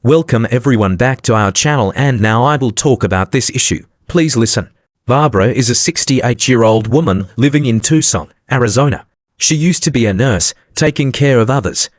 Welcome everyone back to our channel, and now I will talk about this issue. Please listen. Barbara is a 68-year-old woman living in Tucson, Arizona. She used to be a nurse, taking care of others.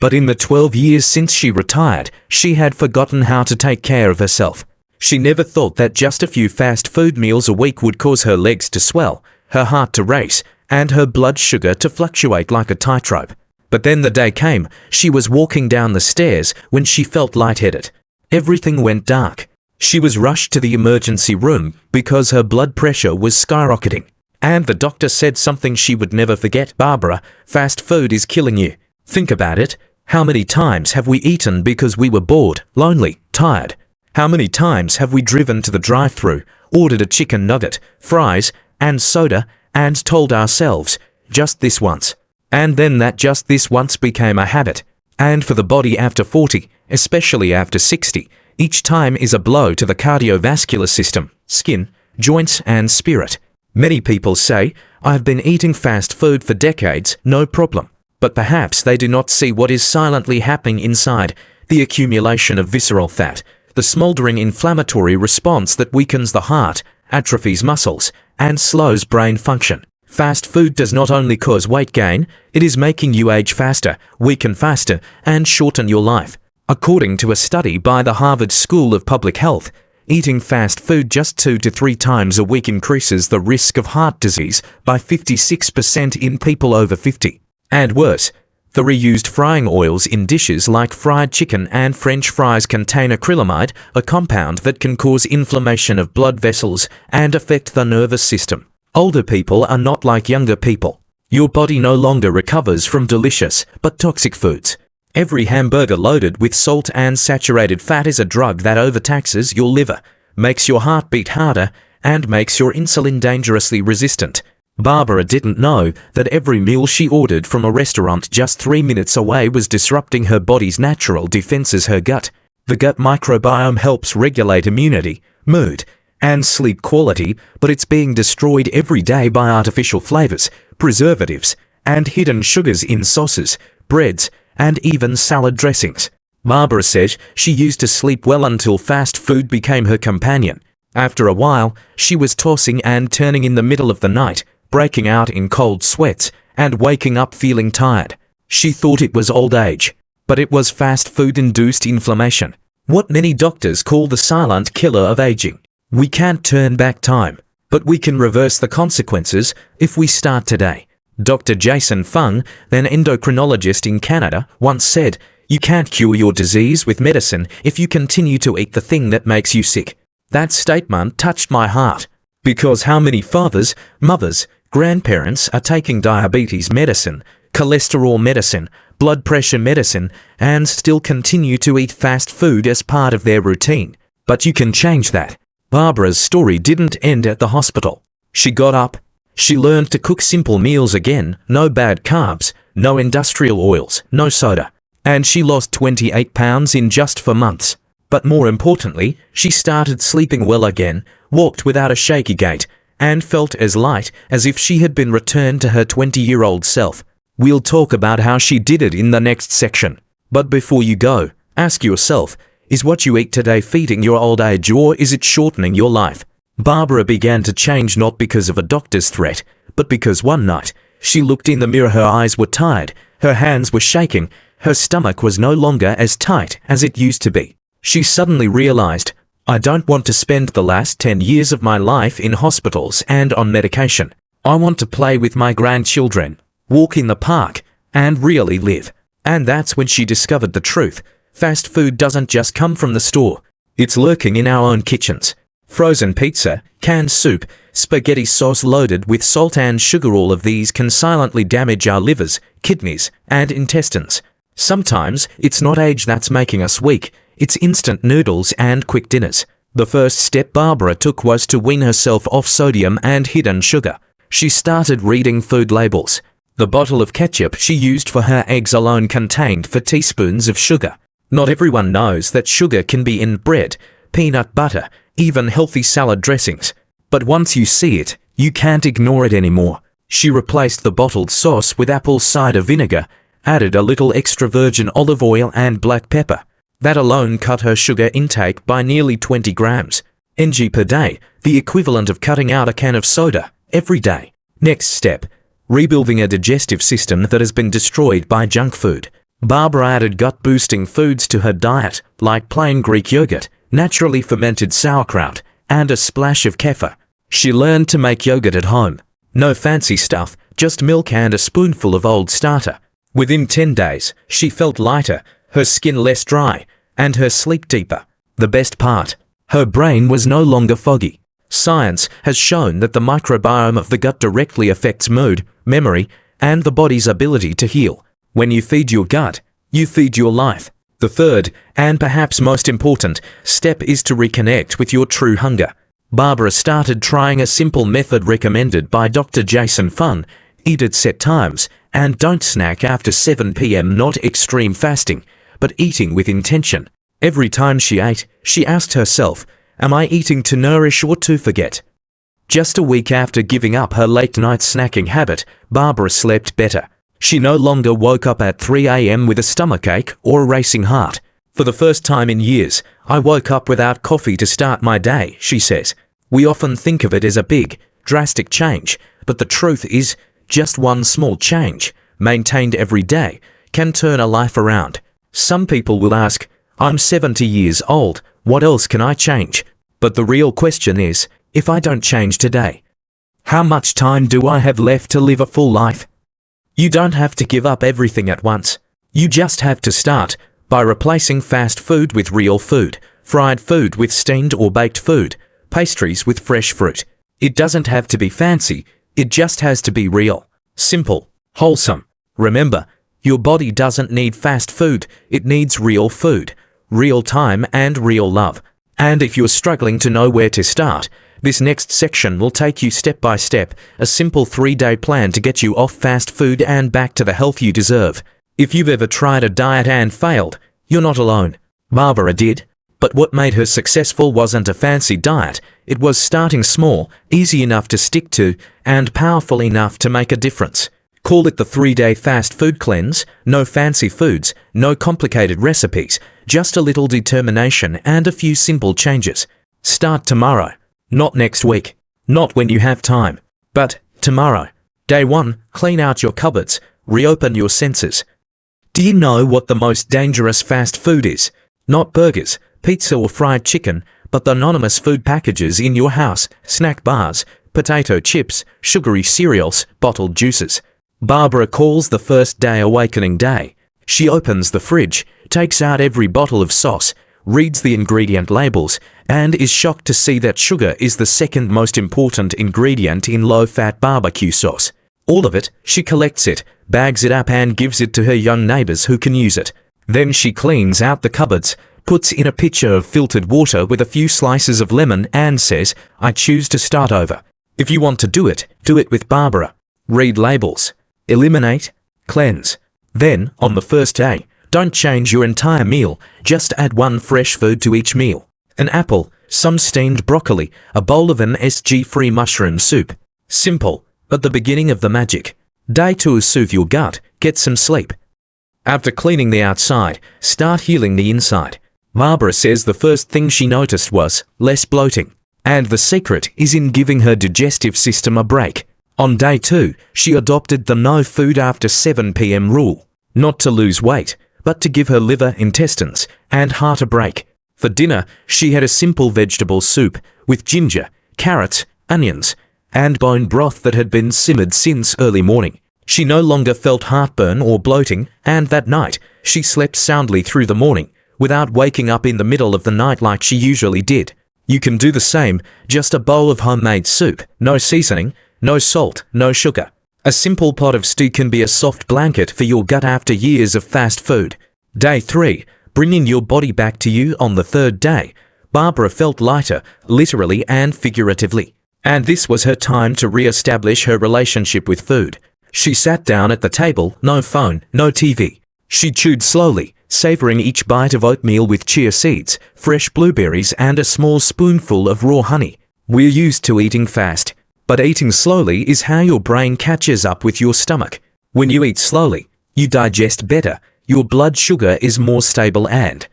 But in the 12 years since she retired, she had forgotten how to take care of herself. She never thought that just a few fast food meals a week would cause her legs to swell, her heart to race, and her blood sugar to fluctuate like a tightrope. But then the day came. She was walking down the stairs when she felt lightheaded. Everything went dark. She was rushed to the emergency room because her blood pressure was skyrocketing. And the doctor said something she would never forget. "Barbara, fast food is killing you. Think about it. How many times have we eaten because we were bored, lonely, tired? How many times have we driven to the drive-thru, ordered a chicken nugget, fries, and soda, and told ourselves, just this once?" And then that just this once became a habit. And for the body after 40, especially after 60, each time is a blow to the cardiovascular system, skin, joints, and spirit. Many people say, "I've been eating fast food for decades, no problem." But perhaps they do not see what is silently happening inside: the accumulation of visceral fat, the smoldering inflammatory response that weakens the heart, atrophies muscles, and slows brain function. Fast food does not only cause weight gain, it is making you age faster, weaken faster, and shorten your life. According to a study by the Harvard School of Public Health, eating fast food just 2 to 3 times a week increases the risk of heart disease by 56% in people over 50. And worse, the reused frying oils in dishes like fried chicken and French fries contain acrylamide, a compound that can cause inflammation of blood vessels and affect the nervous system. Older people are not like younger people. Your body no longer recovers from delicious but toxic foods. Every hamburger loaded with salt and saturated fat is a drug that overtaxes your liver, makes your heart beat harder, and makes your insulin dangerously resistant. Barbara didn't know that every meal she ordered from a restaurant just 3 minutes away was disrupting her body's natural defenses. Her gut. The gut microbiome helps regulate immunity, mood, and sleep quality, but it's being destroyed every day by artificial flavors, preservatives, and hidden sugars in sauces, breads, and even salad dressings. Barbara says she used to sleep well until fast food became her companion. After a while, she was tossing and turning in the middle of the night, breaking out in cold sweats, and waking up feeling tired. She thought it was old age, but it was fast food-induced inflammation, what many doctors call the silent killer of aging. We can't turn back time, but we can reverse the consequences if we start today. Dr. Jason Fung, an endocrinologist in Canada, once said, "You can't cure your disease with medicine if you continue to eat the thing that makes you sick." That statement touched my heart, because how many fathers, mothers, grandparents are taking diabetes medicine, cholesterol medicine, blood pressure medicine, and still continue to eat fast food as part of their routine? But you can change that. Barbara's story didn't end at the hospital. She got up. She learned to cook simple meals again, no bad carbs, no industrial oils, no soda. And she lost 28 pounds in just 4 months. But more importantly, she started sleeping well again, walked without a shaky gait, and felt as light as if she had been returned to her 20-year-old self. We'll talk about how she did it in the next section. But before you go, ask yourself, is what you eat today feeding your old age, or is it shortening your life? Barbara began to change not because of a doctor's threat, but because one night, she looked in the mirror. Her eyes were tired, her hands were shaking, her stomach was no longer as tight as it used to be. She suddenly realized, "I don't want to spend the last 10 years of my life in hospitals and on medication. I want to play with my grandchildren, walk in the park, and really live." And that's when she discovered the truth. Fast food doesn't just come from the store. It's lurking in our own kitchens. Frozen pizza, canned soup, spaghetti sauce loaded with salt and sugar, all of these can silently damage our livers, kidneys, and intestines. Sometimes it's not age that's making us weak, it's instant noodles and quick dinners. The first step Barbara took was to wean herself off sodium and hidden sugar. She started reading food labels. The bottle of ketchup she used for her eggs alone contained 4 teaspoons of sugar. Not everyone knows that sugar can be in bread, peanut butter, even healthy salad dressings. But once you see it, you can't ignore it anymore. She replaced the bottled sauce with apple cider vinegar, added a little extra virgin olive oil and black pepper. That alone cut her sugar intake by nearly 20 grams ng per day, the equivalent of cutting out a can of soda every day. Next step, rebuilding a digestive system that has been destroyed by junk food. Barbara added gut-boosting foods to her diet, like plain Greek yogurt, naturally fermented sauerkraut, and a splash of kefir. She learned to make yogurt at home. No fancy stuff, just milk and a spoonful of old starter. Within 10 days, she felt lighter, her skin less dry, and her sleep deeper. The best part, her brain was no longer foggy. Science has shown that the microbiome of the gut directly affects mood, memory, and the body's ability to heal. When you feed your gut, you feed your life. The third, and perhaps most important, step is to reconnect with your true hunger. Barbara started trying a simple method recommended by Dr. Jason Fung: eat at set times, and don't snack after 7 p.m. Not extreme fasting, but eating with intention. Every time she ate, she asked herself, am I eating to nourish or to forget? Just a week after giving up her late-night snacking habit, Barbara slept better. She no longer woke up at 3 a.m. with a stomachache or a racing heart. For the first time in years, I woke up without coffee to start my day, she says. We often think of it as a big, drastic change, but the truth is, just one small change, maintained every day, can turn a life around. Some people will ask, I'm 70 years old, what else can I change? But the real question is, if I don't change today, how much time do I have left to live a full life? You don't have to give up everything at once. You just have to start by replacing fast food with real food, fried food with steamed or baked food, pastries with fresh fruit. It doesn't have to be fancy, it just has to be real, simple, wholesome. Remember, your body doesn't need fast food, it needs real food, real time and real love. And if you're struggling to know where to start, this next section will take you step by step, a simple 3-day plan to get you off fast food and back to the health you deserve. If you've ever tried a diet and failed, you're not alone. Barbara did. But what made her successful wasn't a fancy diet, it was starting small, easy enough to stick to, and powerful enough to make a difference. Call it the 3-day fast food cleanse. No fancy foods, no complicated recipes, just a little determination and a few simple changes. Start tomorrow. Not next week. Not when you have time. But tomorrow. Day 1, clean out your cupboards, reopen your senses. Do you know what the most dangerous fast food is? Not burgers, pizza or fried chicken, but the anonymous food packages in your house, snack bars, potato chips, sugary cereals, bottled juices. Barbara calls the first day Awakening Day. She opens the fridge, takes out every bottle of sauce, reads the ingredient labels, and is shocked to see that sugar is the second most important ingredient in low-fat barbecue sauce. All of it, she collects it, bags it up and gives it to her young neighbors who can use it. Then she cleans out the cupboards, puts in a pitcher of filtered water with a few slices of lemon and says, I choose to start over. If you want to do it with Barbara. Read labels. Eliminate. Cleanse. Then, on the first day, don't change your entire meal, just add one fresh food to each meal. An apple, some steamed broccoli, a bowl of MSG-free mushroom soup. Simple, but the beginning of the magic. Day 2, soothe your gut, get some sleep. After cleaning the outside, start healing the inside. Barbara says the first thing she noticed was less bloating. And the secret is in giving her digestive system a break. On day 2, she adopted the no food after 7 p.m. rule. Not to lose weight, but to give her liver, intestines, and heart a break. For dinner, she had a simple vegetable soup with ginger, carrots, onions, and bone broth that had been simmered since early morning. She no longer felt heartburn or bloating, and that night, she slept soundly through the morning, without waking up in the middle of the night like she usually did. You can do the same, just a bowl of homemade soup, no seasoning, no salt, no sugar. A simple pot of stew can be a soft blanket for your gut after years of fast food. Day 3, bringing your body back to you. On the third day, Barbara felt lighter, literally and figuratively. And this was her time to re-establish her relationship with food. She sat down at the table, no phone, no TV. She chewed slowly, savoring each bite of oatmeal with chia seeds, fresh blueberries and a small spoonful of raw honey. We're used to eating fast, but eating slowly is how your brain catches up with your stomach. When you eat slowly, you digest better, your blood sugar is more stable and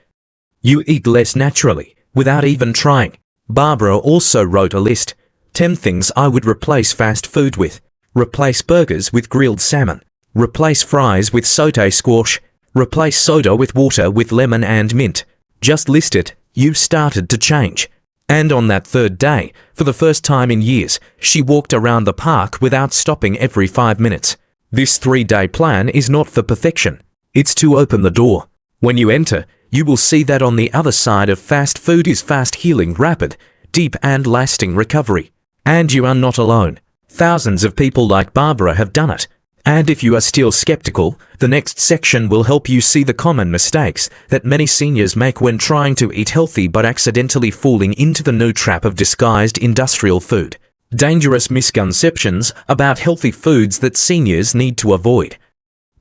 You eat less naturally, without even trying. Barbara also wrote a list. 10 things I would replace fast food with. Replace burgers with grilled salmon. Replace fries with sauté squash. Replace soda with water with lemon and mint. Just list it, you've started to change. And on that third day, for the first time in years, she walked around the park without stopping every 5 minutes. This 3-day plan is not for perfection. It's to open the door. When you enter, you will see that on the other side of fast food is fast healing, rapid, deep and lasting recovery. And you are not alone. Thousands of people like Barbara have done it. And if you are still skeptical, the next section will help you see the common mistakes that many seniors make when trying to eat healthy but accidentally falling into the new trap of disguised industrial food. Dangerous misconceptions about healthy foods that seniors need to avoid.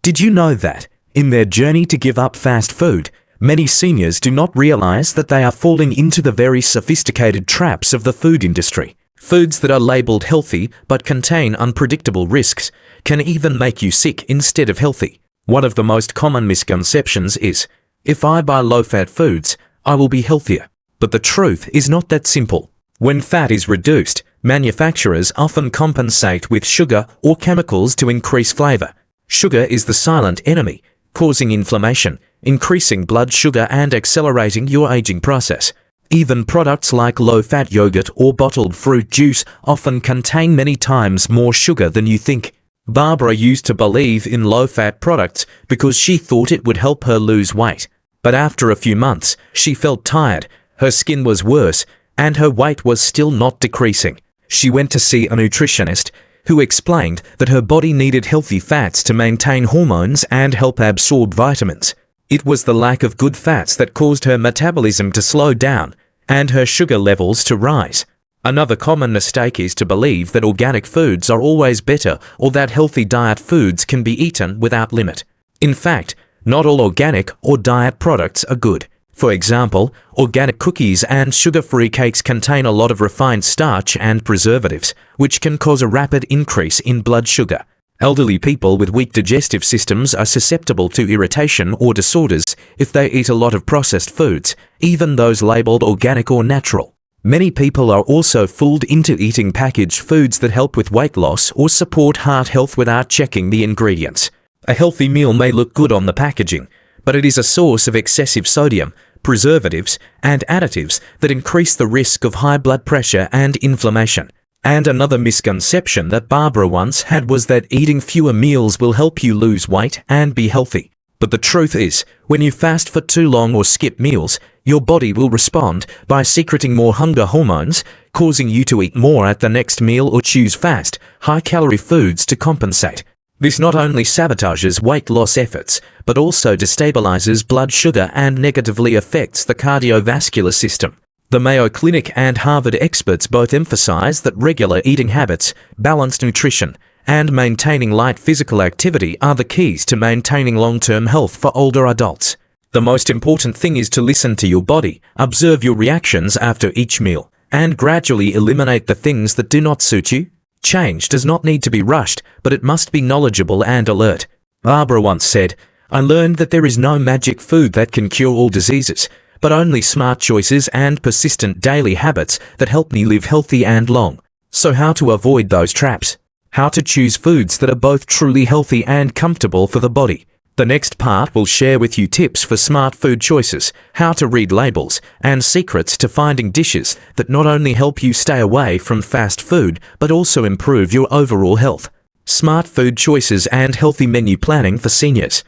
Did you know that, in their journey to give up fast food, many seniors do not realize that they are falling into the very sophisticated traps of the food industry? Foods that are labeled healthy but contain unpredictable risks can even make you sick instead of healthy. One of the most common misconceptions is, if I buy low-fat foods, I will be healthier. But the truth is not that simple. When fat is reduced, manufacturers often compensate with sugar or chemicals to increase flavor. Sugar is the silent enemy, causing inflammation, increasing blood sugar and accelerating your aging process. Even products like low-fat yogurt or bottled fruit juice often contain many times more sugar than you think. Barbara used to believe in low-fat products because she thought it would help her lose weight. But after a few months, she felt tired, her skin was worse, and her weight was still not decreasing. She went to see a nutritionist, who explained that her body needed healthy fats to maintain hormones and help absorb vitamins. It was the lack of good fats that caused her metabolism to slow down and her sugar levels to rise. Another common mistake is to believe that organic foods are always better or that healthy diet foods can be eaten without limit. In fact, not all organic or diet products are good. For example, organic cookies and sugar-free cakes contain a lot of refined starch and preservatives, which can cause a rapid increase in blood sugar. Elderly people with weak digestive systems are susceptible to irritation or disorders if they eat a lot of processed foods, even those labeled organic or natural. Many people are also fooled into eating packaged foods that help with weight loss or support heart health without checking the ingredients. A healthy meal may look good on the packaging, but it is a source of excessive sodium, preservatives, and additives that increase the risk of high blood pressure and inflammation. And another misconception that Barbara once had was that eating fewer meals will help you lose weight and be healthy. But the truth is, when you fast for too long or skip meals, your body will respond by secreting more hunger hormones, causing you to eat more at the next meal or choose fast, high-calorie foods to compensate. This not only sabotages weight loss efforts, but also destabilizes blood sugar and negatively affects the cardiovascular system. The Mayo Clinic and Harvard experts both emphasize that regular eating habits, balanced nutrition, and maintaining light physical activity are the keys to maintaining long-term health for older adults. The most important thing is to listen to your body, observe your reactions after each meal, and gradually eliminate the things that do not suit you. Change does not need to be rushed, but it must be knowledgeable and alert. Barbara once said, "I learned that there is no magic food that can cure all diseases, but only smart choices and persistent daily habits that help me live healthy and long." So how to avoid those traps? How to choose foods that are both truly healthy and comfortable for the body. The next part will share with you tips for smart food choices, how to read labels, and secrets to finding dishes that not only help you stay away from fast food, but also improve your overall health. Smart food choices and healthy menu planning for seniors.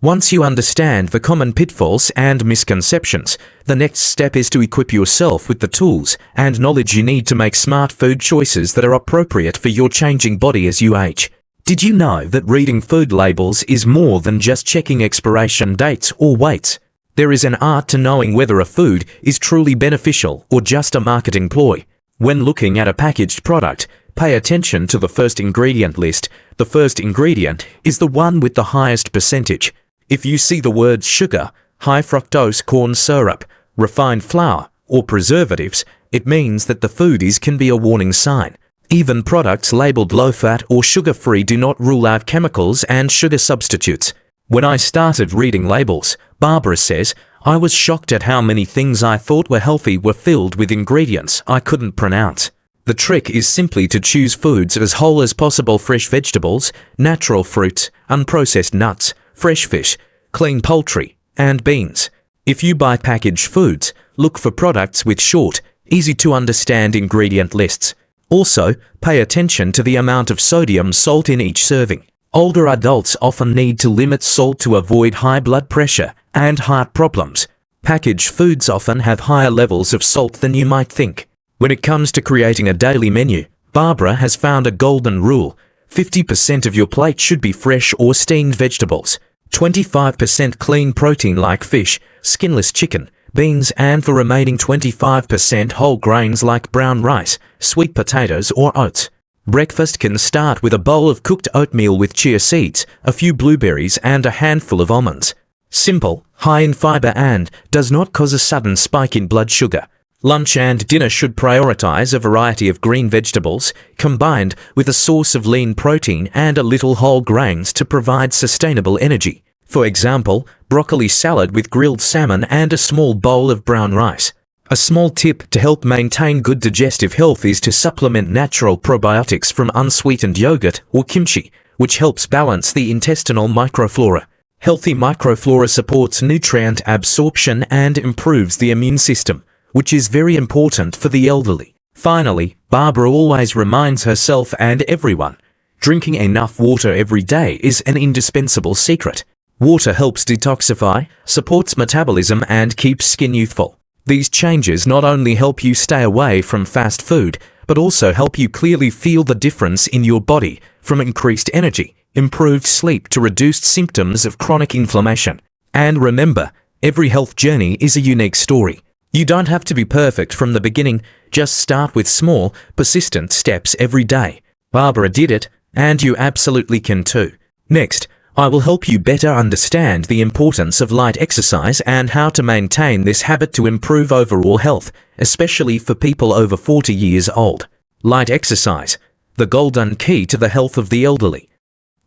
Once you understand the common pitfalls and misconceptions, the next step is to equip yourself with the tools and knowledge you need to make smart food choices that are appropriate for your changing body as you age. Did you know that reading food labels is more than just checking expiration dates or weights? There is an art to knowing whether a food is truly beneficial or just a marketing ploy. When looking at a packaged product, pay attention to the first ingredient list. The first ingredient is the one with the highest percentage. If you see the words sugar, high fructose corn syrup, refined flour, or preservatives, it means that the food can be a warning sign. Even products labeled low-fat or sugar-free do not rule out chemicals and sugar substitutes. When I started reading labels, Barbara says, I was shocked at how many things I thought were healthy were filled with ingredients I couldn't pronounce. The trick is simply to choose foods as whole as possible: fresh vegetables, natural fruits, unprocessed nuts, fresh fish, clean poultry, and beans. If you buy packaged foods, look for products with short, easy to understand ingredient lists. Also, pay attention to the amount of sodium salt in each serving. Older adults often need to limit salt to avoid high blood pressure and heart problems. Packaged foods often have higher levels of salt than you might think. When it comes to creating a daily menu, Barbara has found a golden rule. 50% of your plate should be fresh or steamed vegetables, 25% clean protein like fish, skinless chicken, beans, and the remaining 25% whole grains like brown rice, sweet potatoes, or oats. Breakfast can start with a bowl of cooked oatmeal with chia seeds, a few blueberries, and a handful of almonds. Simple, high in fiber, and does not cause a sudden spike in blood sugar. Lunch and dinner should prioritize a variety of green vegetables, combined with a source of lean protein and a little whole grains to provide sustainable energy. For example, broccoli salad with grilled salmon and a small bowl of brown rice. A small tip to help maintain good digestive health is to supplement natural probiotics from unsweetened yogurt or kimchi, which helps balance the intestinal microflora. Healthy microflora supports nutrient absorption and improves the immune system, which is very important for the elderly. Finally, Barbara always reminds herself and everyone, drinking enough water every day is an indispensable secret. Water helps detoxify, supports metabolism, and keeps skin youthful. These changes not only help you stay away from fast food, but also help you clearly feel the difference in your body, from increased energy, improved sleep, to reduced symptoms of chronic inflammation. And remember, every health journey is a unique story. You don't have to be perfect from the beginning, just start with small, persistent steps every day. Barbara did it, and you absolutely can too. Next, I will help you better understand the importance of light exercise and how to maintain this habit to improve overall health, especially for people over 40 years old. Light exercise, the golden key to the health of the elderly.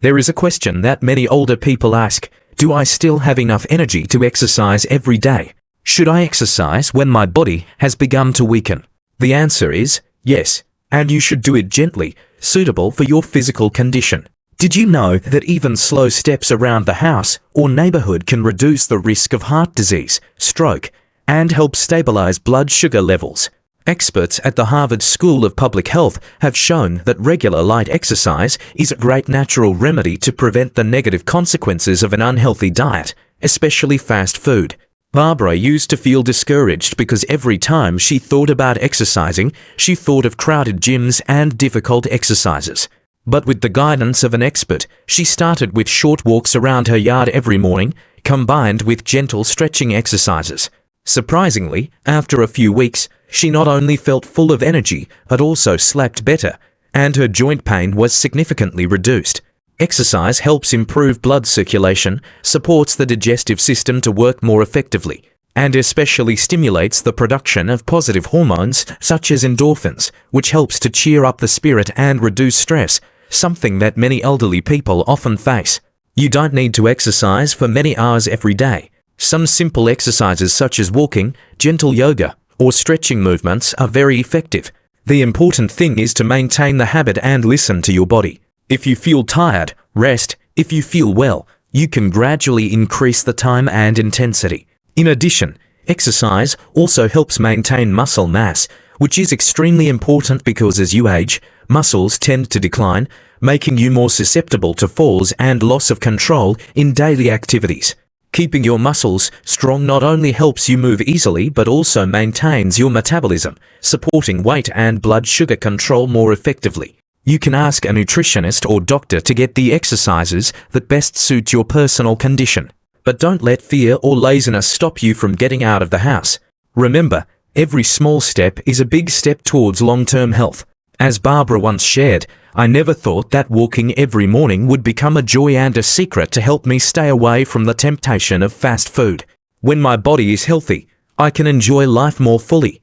There is a question that many older people ask: do I still have enough energy to exercise every day? Should I exercise when my body has begun to weaken? The answer is yes, and you should do it gently, suitable for your physical condition. Did you know that even slow steps around the house or neighborhood can reduce the risk of heart disease, stroke, and help stabilize blood sugar levels? Experts at the Harvard School of Public Health have shown that regular light exercise is a great natural remedy to prevent the negative consequences of an unhealthy diet, especially fast food. Barbara used to feel discouraged because every time she thought about exercising, she thought of crowded gyms and difficult exercises. But with the guidance of an expert, she started with short walks around her yard every morning, combined with gentle stretching exercises. Surprisingly, after a few weeks, she not only felt full of energy, but also slept better, and her joint pain was significantly reduced. Exercise helps improve blood circulation, supports the digestive system to work more effectively, and especially stimulates the production of positive hormones such as endorphins, which helps to cheer up the spirit and reduce stress, something that many elderly people often face. You don't need to exercise for many hours every day. Some simple exercises such as walking, gentle yoga, or stretching movements are very effective. The important thing is to maintain the habit and listen to your body. If you feel tired, rest. If you feel well, you can gradually increase the time and intensity. In addition, exercise also helps maintain muscle mass, which is extremely important because as you age, muscles tend to decline, making you more susceptible to falls and loss of control in daily activities. Keeping your muscles strong not only helps you move easily but also maintains your metabolism, supporting weight and blood sugar control more effectively. You can ask a nutritionist or doctor to get the exercises that best suit your personal condition. But don't let fear or laziness stop you from getting out of the house. Remember, every small step is a big step towards long-term health. As Barbara once shared, I never thought that walking every morning would become a joy and a secret to help me stay away from the temptation of fast food. When my body is healthy, I can enjoy life more fully.